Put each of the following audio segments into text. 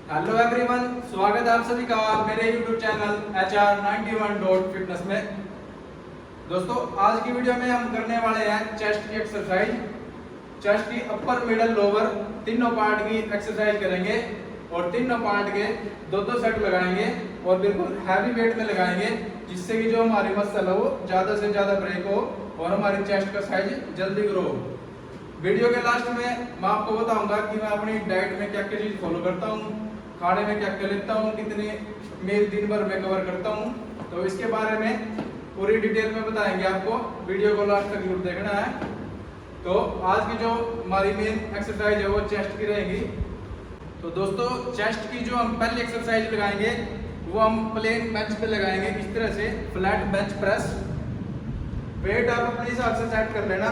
Hello everyone, स्वागत है आप सभी का मेरे YouTube चैनल HR91.fitness में। दोस्तों, आज की वीडियो में हम करने वाले हैं चेस्ट की एक्सरसाइज। चेस्ट की अपर, मिडल, लोअर तीनों पार्ट की एक्सरसाइज करेंगे और तीनों पार्ट के दो सेट लगाएंगे और बिल्कुल हैवी वेट में लगाएंगे, जिससे कि जो हमारी मसल है वो ज़्यादा से ज़्यादा ब्रेक हो और हमारी चेस्ट का साइज जल्दी ग्रो हो। वीडियो के लास्ट में मैं आपको बताऊंगा कि मैं अपनी डाइट में क्या क्या चीज़ फॉलो करता हूँ, खाने में क्या क्या लेता हूँ, कितने मील दिन भर में कवर करता हूँ। तो इसके बारे में पूरी डिटेल में बताएंगे आपको। वीडियो को लास्ट तक जरूर देखना है। तो आज की जो हमारी मेन एक्सरसाइज है वो चेस्ट की रहेगी। तो दोस्तों, चेस्ट की जो हम पहली एक्सरसाइज लगाएंगे वो हम प्लेन बेंच पे लगाएंगे, इस तरह से फ्लैट बेंच प्रेस। वेट आप अपने हिसाब से सेट कर लेना।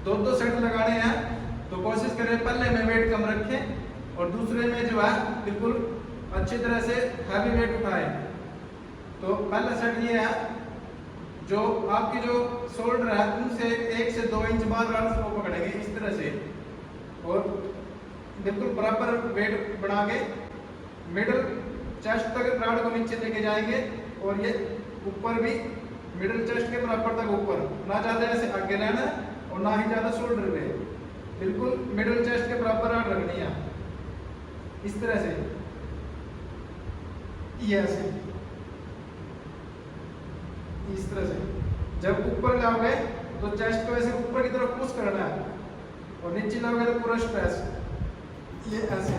दो सेट लगाने हैं तो कोशिश करें पहले में वेट कम रखें और दूसरे में जो है बिल्कुल अच्छी तरह से हैवी वेट उठाएं। तो पहला सेट ये है, जो आपकी जो शोल्डर है उनसे 1 से 2 इंच बाहर रॉड्स को पकड़ेंगे इस तरह से और बिल्कुल बराबर वेट बना के मिडल चेस्ट तक रॉड को नीचे लेके जाएंगे और ये ऊपर भी मिडल चेस्ट के बराबर तक ऊपर, ना ज़्यादा ऐसे आगे लेना और ना ही ज़्यादा शोल्डर पे, बिल्कुल मिडल चेस्ट के बराबर रॉड रखनी है इस तरह से। ये ऐसे इस तरह से जब ऊपर लाओगे तो चेस्ट को ऐसे ऊपर की तरफ पुश करना है और नीचे लाओगे तो पूरा स्ट्रेस। ये ऐसे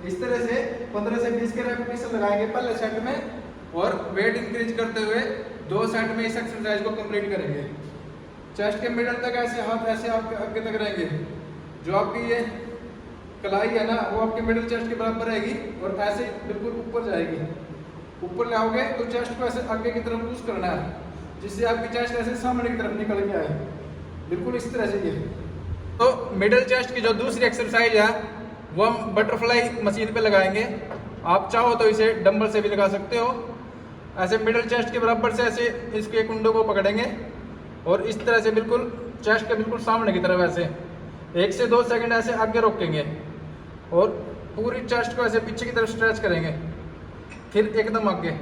इस तरह से 15 से 20 के रेपिटेशन लगाएंगे पहले सेट में और वेट इंक्रीज करते हुए 2 सेट में इस एक्सरसाइज को कंप्लीट करेंगे। चेस्ट के मिडल तक ऐसे हाथ ऐसे आपके आगे तक रहेंगे। जो आपकी ये कलाई है ना वो आपके मिडल चेस्ट के बराबर रहेगी और ऐसे बिल्कुल ऊपर जाएगी। ऊपर लाओगे तो चेस्ट को ऐसे आगे की तरफ पुश करना है, जिससे आपकी चेस्ट ऐसे सामने की तरफ निकल के आए, बिल्कुल इस तरह से। ये तो मिडल चेस्ट की जो दूसरी एक्सरसाइज है वो हम बटरफ्लाई मशीन पे लगाएंगे। आप चाहो तो इसे डंबल से भी लगा सकते हो। ऐसे मिडल चेस्ट के बराबर से ऐसे इसके कुंडों को पकड़ेंगे और इस तरह से बिल्कुल चेस्ट के बिल्कुल सामने की तरफ ऐसे 1 से 2 सेकंड ऐसे आगे रोकेंगे और पूरी चेस्ट को ऐसे पीछे की तरफ स्ट्रेच करेंगे, फिर एकदम आगे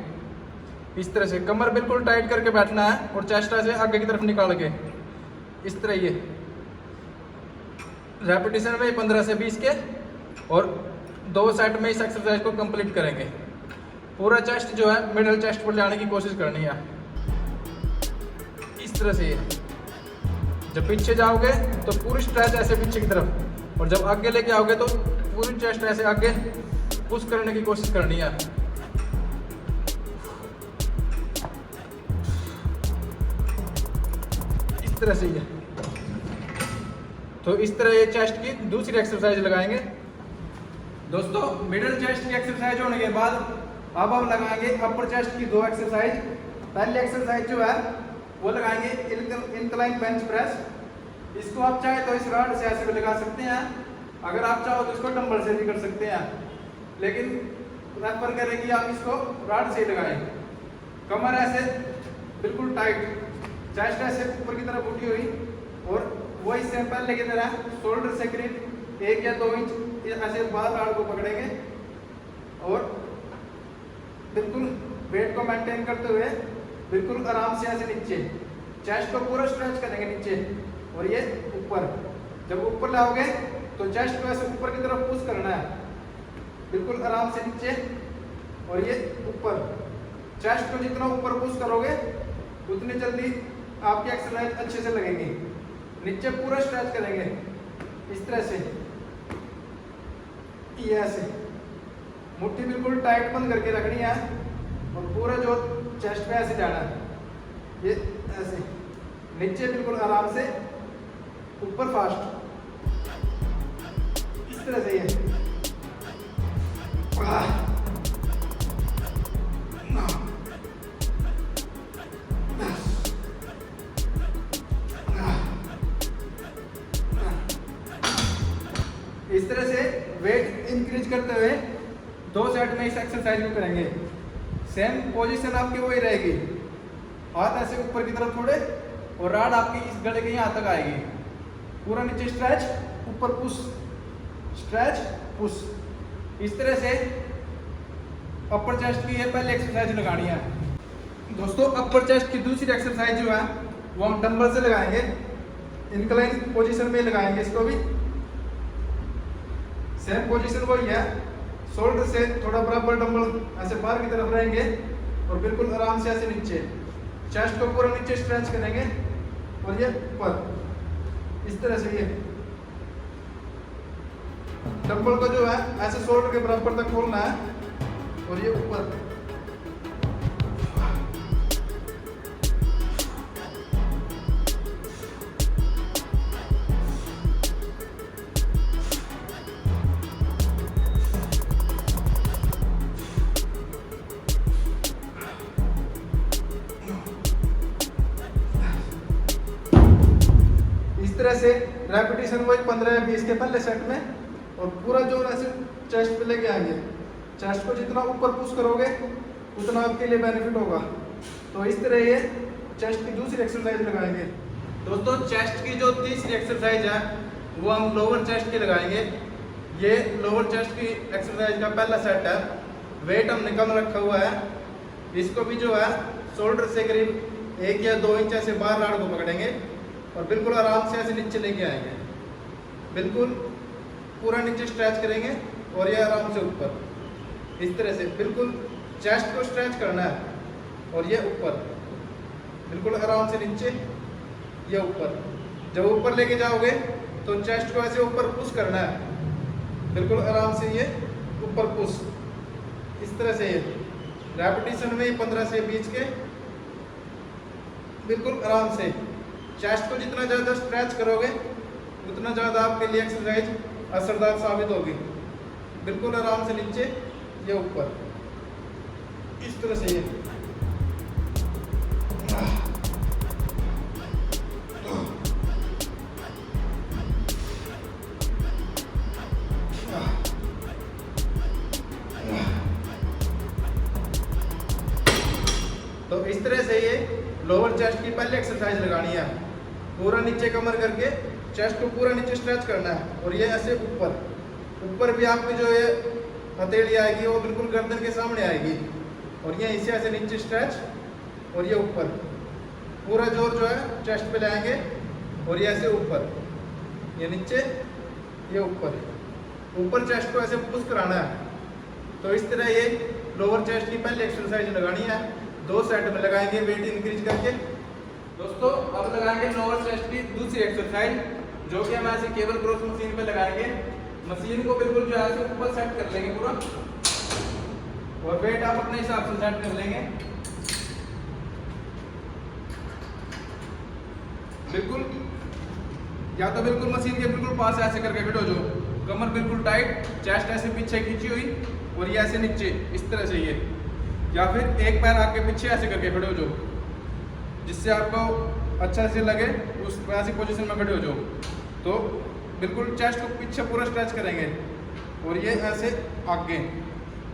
इस तरह से। कमर बिल्कुल टाइट करके बैठना है और चेस्ट ऐसे आगे की तरफ निकाल के इस तरह। ये रेपिटेशन में 15 से 20 के और 2 सेट में इस एक्सरसाइज को कंप्लीट करेंगे। पूरा चेस्ट जो है मिडल चेस्ट पर लाने की कोशिश करनी है इस तरह से। जब पीछे जाओगे तो पूरी स्ट्रेच ऐसे पीछे की तरफ और जब आगे लेके आओगे तो पूरी चेस्ट ऐसे आगे पुश करने की कोशिश करनी है। इस तरह से। ये तो इस तरह ये चेस्ट की दूसरी एक्सरसाइज लगाएंगे। दोस्तों, मिडल चेस्ट की एक्सरसाइज होने के बाद अब हम लगाएंगे अपर चेस्ट की 2 एक्सरसाइज। पहली एक्सरसाइज जो है वो लगाएंगे इंक्लाइन बेंच प्रेस। इसको आप चाहे तो इस रॉड से ऐसे भी लगा सकते हैं, अगर आप चाहो तो इसको डंबल से भी कर सकते हैं, लेकिन रेफर करें कि आप इसको रॉड से ही लगाएं। कमर ऐसे बिल्कुल टाइट, चेस्ट ऐसे ऊपर की तरफ उठी हुई और वही सेम पहले की तरह शोल्डर से करीब 1 या 2 इंच ऐसे बाहर रॉड को पकड़ेंगे और बिल्कुल वेट को मेंटेन करते हुए बिल्कुल आराम से ऐसे नीचे चेस्ट को पूरा स्ट्रेच करेंगे नीचे और ये ऊपर। जब ऊपर लाओगे तो चेस्ट को ऐसे ऊपर की तरफ पुश करना है, बिल्कुल आराम से नीचे और ये ऊपर। चेस्ट को जितना ऊपर पुश करोगे उतनी जल्दी आपकी एक्सरसाइज अच्छे से लगेगी। नीचे पूरा स्ट्रेच करेंगे इस तरह से। ये ऐसे मुट्ठी बिल्कुल टाइट बंद करके रखनी है और पूरा जो चेस्ट पे ऐसे जाना है। ये ऐसे नीचे बिल्कुल आराम से, ऊपर फास्ट इस तरह से। ये इस तरह से वेट इंक्रीज करते हुए 2 सेट में इस एक्सरसाइज को करेंगे। सेम पोजीशन आपकी वही रहेगी, हाथ ऐसे ऊपर की तरफ थोड़े और राड आपकी इस गले के यहाँ तक आएगी। पूरा नीचे स्ट्रेच, ऊपर पुश, स्ट्रेच पुश। इस तरह से अपर चेस्ट की ये पहले एक्सरसाइज लगानी है। दोस्तों अपर चेस्ट की दूसरी एक्सरसाइज जो है वो हम डंबल से लगाएंगे, इंक्लाइन पोजीशन में लगाएंगे। इसको भी सेम पोजीशन वही है, शोल्डर से थोड़ा बराबर डंबल ऐसे बाहर की तरफ रहेंगे और बिल्कुल आराम से ऐसे नीचे, चेस्ट को पूरा नीचे स्ट्रेच करेंगे और ये ऊपर इस तरह से। ये डंबल को जो है ऐसे शोल्डर के बराबर तक खोलना है और ये ऊपर। इस तरह से रेपिटेशन वही 15 या 20 के पहले सेट में और पूरा जोर ऐसे चेस्ट पे लेके आएंगे। चेस्ट को जितना ऊपर पुश करोगे उतना आपके लिए बेनिफिट होगा। तो इस तरह ये चेस्ट की दूसरी एक्सरसाइज लगाएंगे। दोस्तों चेस्ट की जो तीसरी एक्सरसाइज है वो हम लोअर चेस्ट की लगाएंगे। ये लोअर चेस्ट की एक्सरसाइज का पहला सेट है। वेट हमने कम रखा हुआ है। इसको भी जो है शोल्डर से करीब 1 या 2 इंच ऐसे बाहर राड को पकड़ेंगे और बिल्कुल आराम से ऐसे नीचे लेके आएंगे। बिल्कुल पूरा नीचे स्ट्रेच करेंगे और ये आराम से ऊपर इस तरह से बिल्कुल चेस्ट को स्ट्रेच करना है और ये ऊपर बिल्कुल आराम से नीचे, ये ऊपर। जब ऊपर लेके जाओगे तो चेस्ट को ऐसे ऊपर पुश करना है, बिल्कुल आराम से ये ऊपर पुश इस तरह से। ये रेपिटेशन में 15 से 20 के बिल्कुल आराम से। चेस्ट को जितना ज़्यादा स्ट्रेच करोगे उतना ज़्यादा आपके लिए एक्सरसाइज असरदार साबित होगी। बिल्कुल आराम से नीचे, ये ऊपर इस तरह से। ये तो इस तरह से ये लोअर चेस्ट की पहले एक्सरसाइज लगानी है। पूरा नीचे कमर करके चेस्ट को पूरा नीचे स्ट्रेच करना है और ये ऐसे ऊपर। ऊपर भी आपकी जो ये हथेली आएगी वो बिल्कुल गर्दन के सामने आएगी और ये इसे ऐसे नीचे स्ट्रेच और ये ऊपर। पूरा जोर जो है चेस्ट पे लाएंगे और ये ऐसे ऊपर, ये नीचे, ये ऊपर। ऊपर चेस्ट को ऐसे पुश कराना है। तो इस तरह ये लोअर चेस्ट की पहले एक्सरसाइज लगानी है। 2 सेट में लगाएंगे वेट इंक्रीज करके। दोस्तों अब लगाएंगे लोअर चेस्ट की दूसरी एक्सरसाइज, जो कि हम ऐसे केबल क्रॉस मशीन पे लगाएंगे। मशीन को बिल्कुल जो है ऊपर सेट कर लेंगे पूरा और वेट आप अपने हिसाब से सेट कर लेंगे। बिल्कुल या तो बिल्कुल मशीन के बिल्कुल पास ऐसे करके खड़े हो जाओ, कमर बिल्कुल टाइट, चेस्ट ऐसे पीछे खींची हुई और ये ऐसे नीचे इस तरह से। ये या फिर एक पैर आगे पीछे ऐसे करके खड़े हो जाओ, जिससे आपको अच्छा से लगे उस ऐसी पोजीशन में खड़े हो जाओ। तो बिल्कुल चेस्ट को पीछे पूरा स्ट्रेच करेंगे और ये ऐसे आगे।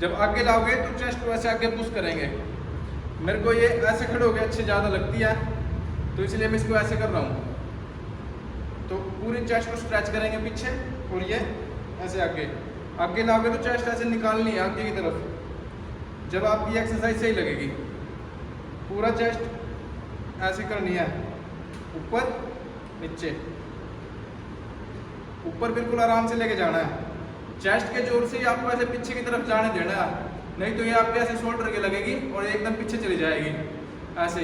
जब आगे लाओगे तो चेस्ट को ऐसे आगे पुश करेंगे। मेरे को ये ऐसे खड़े होके अच्छी ज़्यादा लगती है तो इसलिए मैं इसको ऐसे कर रहा हूँ। तो पूरी चेस्ट को स्ट्रेच करेंगे पीछे और ये ऐसे आगे। आगे लाओगे तो चेस्ट ऐसे निकालनी है आगे की तरफ। जब आपकी एक्सरसाइज सही लगेगी, पूरा चेस्ट ऐसे करनी है, ऊपर नीचे, ऊपर बिल्कुल आराम से लेके जाना है। चेस्ट के जोर से ही आपको ऐसे पीछे की तरफ जाने देना है, नहीं तो ये आपके ऐसे शोल्डर के लगेगी और एकदम पीछे चली जाएगी ऐसे।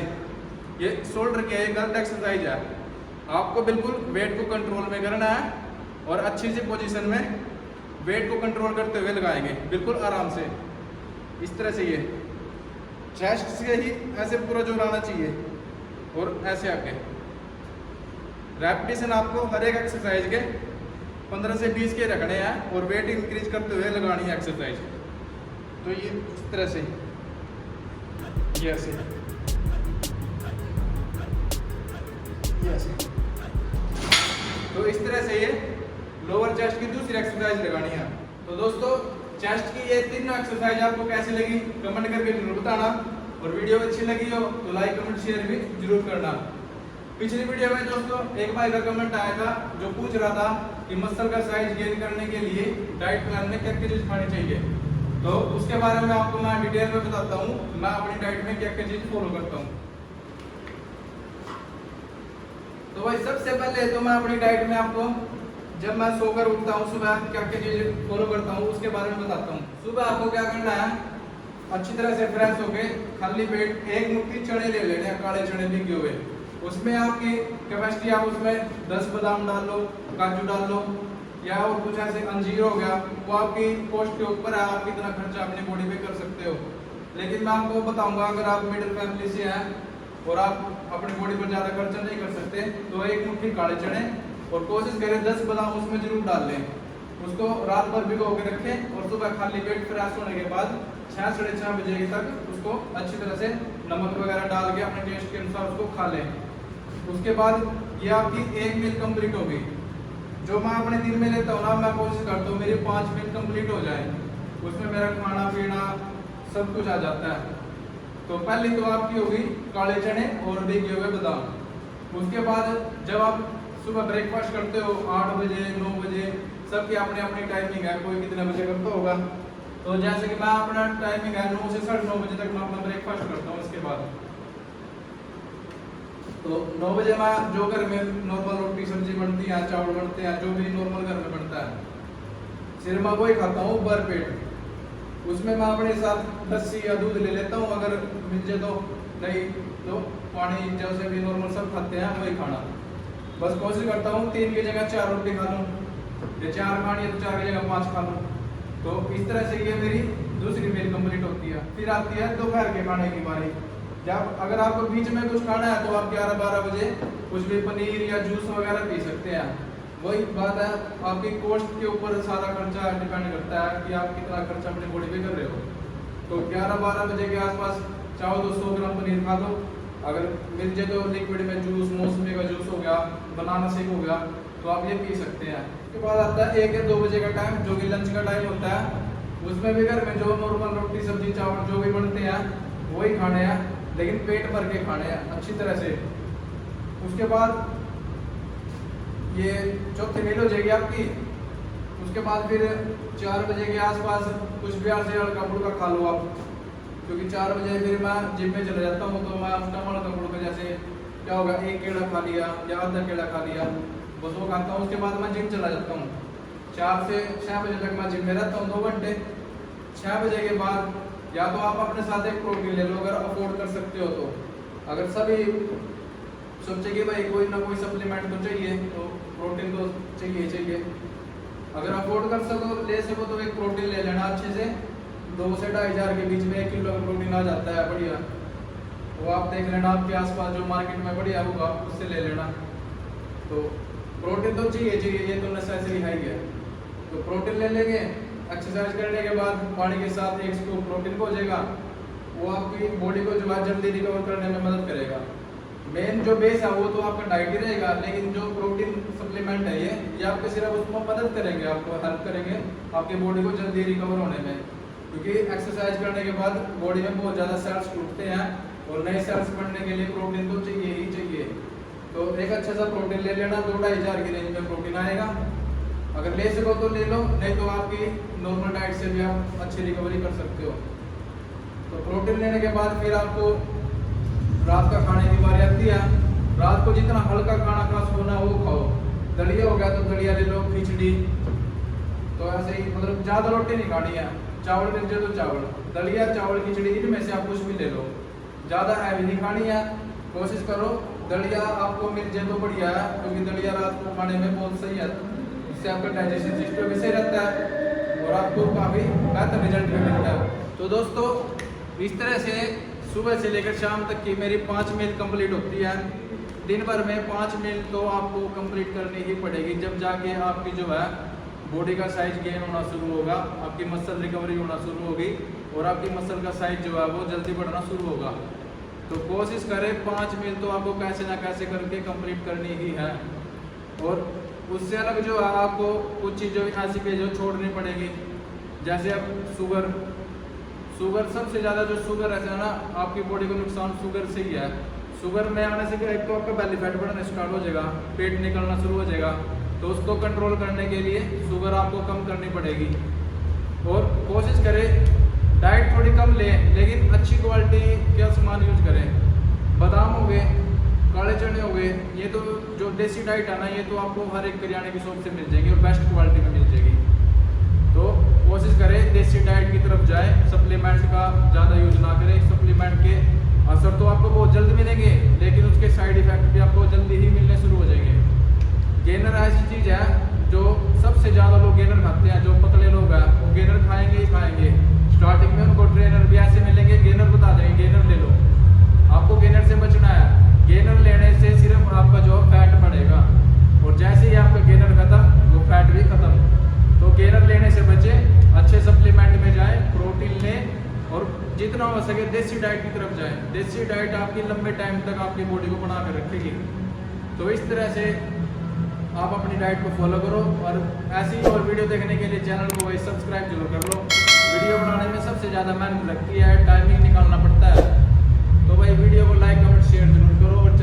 ये शोल्डर की एक गलत एक्सरसाइज है। आपको बिल्कुल वेट को कंट्रोल में करना है और अच्छी सी पोजीशन में वेट को कंट्रोल करते हुए लगाएंगे बिल्कुल आराम से इस तरह से। ये चेस्ट से ही ऐसे पूरा जोर आना चाहिए और ऐसे आगे। रेपिटेशन आपको हर एक एक्सरसाइज के 15 से 20 के रखने हैं और वेट इंक्रीज करते हुए लगानी है एक्सरसाइज। तो ये इस तरह से, ये ऐसे, ये ऐसे। तो इस तरह से ये लोअर चेस्ट की दूसरी एक्सरसाइज लगानी है। तो दोस्तों चेस्ट की ये तीनों एक्सरसाइज आपको कैसी लगी कमेंट करके जरूर बताना, और वीडियो अच्छी लगी हो तो लाइक कमेंट शेयर भी जरूर करना। पिछली वीडियो में दोस्तों एक भाई का कमेंट आया था जो पूछ रहा था कि मसल का साइज गेन करने के लिए डाइट प्लान में क्या क्या चीज खानी चाहिए, तो उसके बारे में आपको मैं डिटेल में बताता हूँ मैं अपनी डाइट में क्या क्या चीज फॉलो करता हूँ। तो भाई सबसे पहले तो मैं अपनी डाइट में आपको जब मैं सोकर उठता हूँ सुबह क्या क्या चीज फॉलो करता हूँ उसके बारे में बताता हूँ। सुबह आपको क्या करना है, अच्छी तरह से फ्रेश होके खाली पेट एक मुट्ठी चने ले लेने, काले चने भिगे हुए, उसमें आपकी कैपेसिटी आप उसमें 10 बादाम डाल लो, काजू डाल लो, या और कुछ ऐसे अंजीर हो गया, वो आपकी कॉस्ट के ऊपर है, आप कितना खर्चा अपनी बॉडी पे कर सकते हो। लेकिन मैं आपको बताऊंगा अगर आप मिडिल फैमिली से हैं और आप अपनी बॉडी पर ज़्यादा खर्चा नहीं कर सकते तो एक मुट्ठी काले चने और कोशिश करें 10 बादाम उसमें जरूर डाल लें, उसको रात भर भिगो के रखें और सुबह खाली पेट फ्रेश होने के बाद 6 साढ़े 6 बजे तक उसको अच्छी तरह से नमक वगैरह डाल के अपने टेस्ट के अनुसार उसको खा लें। उसके बाद ये आपकी एक मील कंप्लीट होगी। जो मैं अपने दिन में लेता हूँ ना, मैं कोशिश करता हूँ मेरी 5 मील कंप्लीट हो जाए, उसमें मेरा खाना पीना सब कुछ आ जाता है। तो पहली तो आपकी होगी काले चने और भिगे हुए बादाम। उसके बाद जब आप सुबह ब्रेकफास्ट करते हो 8 बजे 9 बजे, सबकी अपनी अपनी टाइमिंग है, कोई कितने बजे करता होगा, तो जैसे कि मैं अपना टाइमिंग है 9 से 9:30 बजे तक मैं अपना ब्रेकफास्ट करता हूँ। इसके बाद तो 9 बजे मैं जो घर में नॉर्मल रोटी सब्जी बनती है, चावल बनते हैं, जो भी नॉर्मल घर में बनता है, सिर्फ मैं वही खाता हूँ भर पेट। उसमें मैं अपने साथ लस्सी या दूध ले लेता हूँ अगर मिल जाए तो, नहीं तो पानी जैसे भी नॉर्मल सब खाते हैं वही खाना। बस कोशिश करता हूँ 3 की जगह 4 रोटी खा लूँ, या 4 खानी है तो 4 की जगह 5 खा लूँ। तो इस तरह से ये मेरी दूसरी मील कंप्लीट होती है। फिर आती है दोपहर के खाने की बारी। जब अगर आपको बीच में कुछ खाना है तो आप 11-12 बजे कुछ भी पनीर या जूस वगैरह पी सकते हैं। वही बात है, आपकी कॉस्ट के ऊपर सारा खर्चा डिपेंड करता है कि आप कितना खर्चा अपनी बॉडी पे कर रहे हो। तो 11-12 बजे के आसपास चाहो तो 100 ग्राम पनीर खा दो, अगर मिल जाए तो लिक्विड में जूस, मौसमी का जूस हो गया, बनाना शेक हो गया, तो आप ये पी सकते हैं। उसके बाद आता है 1 या 2 बजे का टाइम जो कि लंच का टाइम होता है। उसमें भी घर में जो नॉर्मल रोटी सब्जी चावल जो भी बनते हैं वही खाने हैं, लेकिन पेट भर के खाने हैं अच्छी तरह से। उसके बाद ये चौथी मील हो जाएगी आपकी। उसके बाद फिर 4 बजे के आसपास कुछ भी से हल्का फुल्का खा लो आप, क्योंकि 4 बजे फिर मैं जिम में चले जाता हूँ, तो मैं हल्का फुल्का जैसे क्या होगा 1 केला खा लिया या आधा केला खा लिया, बस वो खाता हूँ। उसके बाद मैं जिम चला जाता हूँ। 4 से 6 बजे तक मैं जिम में रहता हूँ 2 घंटे। 6 बजे के बाद या तो आप अपने साथ एक प्रोटीन ले लो अगर अफोर्ड कर सकते हो तो। अगर सभी सोचे कि भाई कोई ना कोई सप्लीमेंट तो चाहिए, तो प्रोटीन तो चाहिए। अगर अफोर्ड कर सको ले सको तो एक प्रोटीन ले लेना अच्छे से, 2 से 2,500 के बीच में 1 किलो का प्रोटीन आ जाता है बढ़िया। वो आप देख लेना आपके आसपास जो मार्केट में बढ़िया होगा उससे ले लेना। तो प्रोटीन तो चाहिए, ये तो नेसेसरी है ही है। तो प्रोटीन ले लेंगे, एक्सरसाइज करने के बाद पानी के साथ 1 स्कूप प्रोटीन हो जाएगा, वो आपकी बॉडी को जो है जल्दी रिकवर करने में मदद करेगा। मेन जो बेस है वो तो आपका डाइट ही रहेगा, लेकिन जो प्रोटीन सप्लीमेंट है ये आपके सिर्फ उसमें मदद करेंगे, आपको हेल्प करेंगे आपकी बॉडी को जल्दी रिकवर होने में। क्योंकि एक्सरसाइज करने के बाद बॉडी में बहुत ज़्यादा सेल्स टूटते हैं और नए सेल्स बनने के लिए प्रोटीन तो चाहिए ही चाहिए। तो एक अच्छा सा प्रोटीन ले लेना, 2-2,500 की रेंज में प्रोटीन आएगा। अगर ले सको तो ले लो, नहीं तो आपकी नॉर्मल डाइट से भी आप अच्छी रिकवरी कर सकते हो। तो प्रोटीन लेने के बाद फिर आपको रात का खाने की बारी आती है। रात को जितना हल्का खाना खा सको ना वो खाओ। दलिया हो गया तो दलिया ले लो, खिचड़ी, तो ऐसे ही मतलब ज़्यादा रोटी नहीं खानी है। चावल मिल जाए तो चावल, दलिया चावल खिचड़ी इनमें से आप कुछ भी ले लो, ज़्यादा हैवी नहीं खानी है। कोशिश करो दलिया आपको मिल जाए तो बढ़िया है, क्योंकि दलिया रात को खाने में बहुत सही है, इससे आपका डाइजेशन सिस्टम भी सही रहता है और आपको काफ़ी बेहतर रिजल्ट भी मिलता है। तो दोस्तों इस तरह से सुबह से लेकर शाम तक की मेरी 5 मील कंप्लीट होती है। दिन भर में 5 मील तो आपको कंप्लीट करनी ही पड़ेगी, जब जाके आपकी जो है बॉडी का साइज गेन होना शुरू होगा, आपकी मसल रिकवरी होना शुरू होगी और आपकी मसल का साइज जो है वो जल्दी बढ़ना शुरू होगा। तो कोशिश करें 5 मील तो आपको कैसे ना कैसे करके कंप्लीट करनी ही है। और उससे अलग जो है आपको कुछ चीज़ें ऐसी भी जो छोड़नी पड़ेगी, जैसे अब शुगर सबसे ज़्यादा जो शुगर है ना आपकी बॉडी को नुकसान शुगर से ही है। शुगर में आने से क्या, एक तो आपका बेली फैट बढ़ना स्टार्ट हो जाएगा, पेट निकलना शुरू हो जाएगा। तो उसको कंट्रोल करने के लिए शुगर आपको कम करनी पड़ेगी। और कोशिश करें डाइट थोड़ी कम लें, लेकिन अच्छी क्वालिटी का सामान यूज करें। बादाम हो गए, काले चने हो गए, ये तो जो देसी डाइट है ना, ये तो आपको हर एक किराने की शॉप से मिल जाएगी और बेस्ट क्वालिटी में मिल जाएगी। तो कोशिश करें देसी डाइट की तरफ जाएं, सप्लीमेंट का ज़्यादा यूज ना करें। सप्लीमेंट के असर तो आपको बहुत जल्द मिलेंगे, लेकिन उसके साइड इफेक्ट भी आपको जल्दी ही मिलने शुरू हो जाएंगे। गेनर ऐसी चीज़ है जो सबसे ज़्यादा लोग गेनर खाते हैं। जो पतले लोग हैं वो गेनर खाएंगे ही खाएंगे। स्टार्टिंग में उनको ट्रेनर भी ऐसे मिलेंगे, गेनर बता देंगे गेनर ले लो। आपको गेनर से बचना है। गेनर लेने से सिर्फ आपका जो फैट बढ़ेगा, और जैसे ही आपका गेनर खत्म वो फैट भी खत्म। तो गेनर लेने से बचे, अच्छे सप्लीमेंट में जाएं, प्रोटीन लें और जितना हो सके देसी डाइट की तरफ जाएं। देसी डाइट आपकी लंबे टाइम तक आपकी बॉडी को बना कर रखेगी। तो इस तरह से आप अपनी डाइट को फॉलो करो, और ऐसी और वीडियो देखने के लिए चैनल को भाई सब्सक्राइब जरूर कर लो। वीडियो बनाने में सबसे ज़्यादा मेहनत लगती है, टाइमिंग निकालना पड़ता है। तो भाई वीडियो को लाइक कमेंट शेयर जरूर करो। और